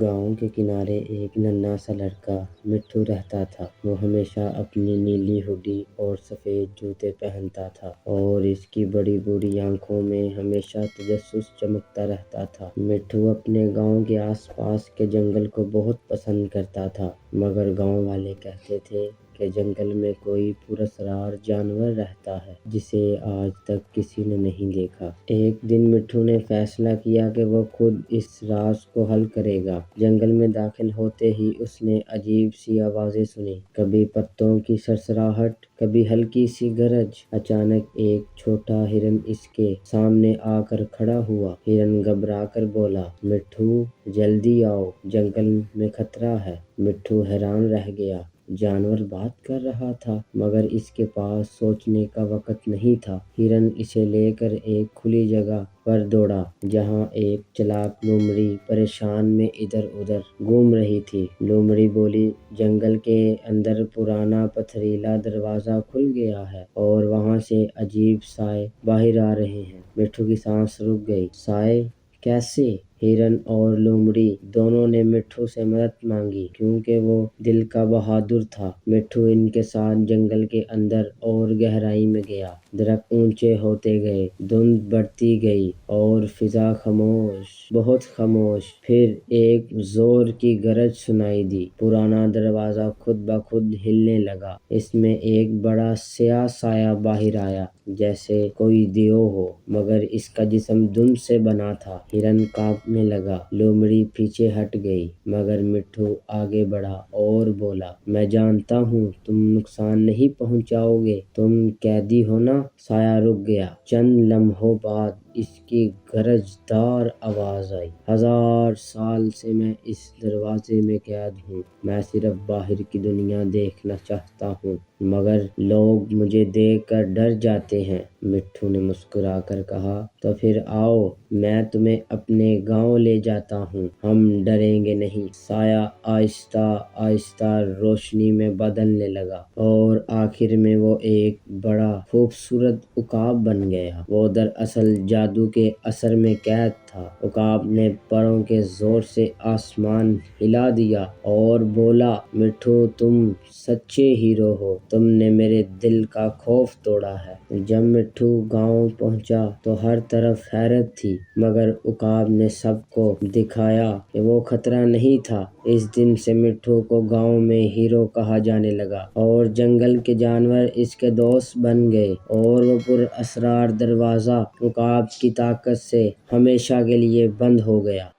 गांव के किनारे एक नन्हा सा लड़का मिट्ठू रहता था। वो हमेशा अपनी नीली हुडी और सफेद जूते पहनता था और इसकी बड़ी बड़ी आंखों में हमेशा तजस्सुस चमकता रहता था। मिट्ठू अपने गांव के आसपास के जंगल को बहुत पसंद करता था, मगर गांव वाले कहते थे कि जंगल में कोई पुरस्कार जानवर रहता है जिसे आज तक किसी ने नहीं देखा। एक दिन मिट्ठू ने फैसला किया कि वो खुद इस राज को हल करेगा। जंगल में दाखिल होते ही उसने अजीब सी आवाजें सुनी, कभी पत्तों की सरसराहट, कभी हल्की सी गरज। अचानक एक छोटा हिरन इसके सामने आकर खड़ा हुआ। हिरन घबरा कर बोला, मिट्ठू जल्दी आओ, जंगल में खतरा है। मिट्ठू हैरान रह गया। जानवर बात कर रहा था, मगर इसके पास सोचने का वक्त नहीं था। हिरन इसे लेकर एक खुली जगह पर दौड़ा, जहां एक चालाक लोमड़ी परेशान में इधर उधर घूम रही थी। लोमड़ी बोली, जंगल के अंदर पुराना पथरीला दरवाजा खुल गया है और वहां से अजीब साए बाहर आ रहे हैं। मिट्ठू की सांस रुक गई। साए कैसे? हिरन और लोमड़ी दोनों ने मिट्ठू से मदद मांगी, क्योंकि वो दिल का बहादुर था। मिट्ठू इनके साथ जंगल के अंदर और गहराई में गया। दरख्त ऊंचे होते गए, धुंध बढ़ती गई और फिजा खामोश, बहुत खामोश। फिर एक जोर की गरज सुनाई दी। पुराना दरवाजा खुद ब खुद हिलने लगा। इसमें एक बड़ा स्याह साया बाहर आया, जैसे कोई देव हो, मगर इसका जिस्म धुंध से बना था। हिरन कांपने लगा। लोमड़ी पीछे हट गई, मगर मिट्ठू आगे बढ़ा और बोला, मैं जानता हूँ तुम नुकसान नहीं पहुँचाओगे, तुम कैदी हो ना। साया रुक गया। चंद लम्हों बाद इसकी गरजदार आवाज आई, 1000 साल से मैं इस दरवाजे में कैद हूँ। मैं सिर्फ बाहर की दुनिया देखना चाहता हूँ, मगर लोग मुझे देखकर डर जाते हैं। मिट्ठू ने मुस्कुराकर कहा, तो फिर आओ, मैं तुम्हें अपने गांव ले जाता हूँ, हम डरेंगे नहीं। साया आहिस्ता आहिस्ता रोशनी में बदलने लगा और आखिर में वो एक बड़ा खूबसूरत उकाब बन गया। वो दरअसल जादू के असर में कैद था। उकाब ने परों के जोर से आसमान हिला दिया और बोला, मिट्ठू तुम सच्चे हीरो हो, तुमने मेरे दिल का खौफ तोड़ा है। जब मिट्ठू गांव पहुंचा तो हर तरफ हैरत थी, मगर उकाब ने सबको दिखाया कि वो खतरा नहीं था। इस दिन से मिट्ठू को गांव में हीरो कहा जाने लगा और जंगल के जानवर इसके दोस्त बन गए और वो पुरअसरार दरवाजा उकाब की ताकत से हमेशा के लिए बंद हो गया।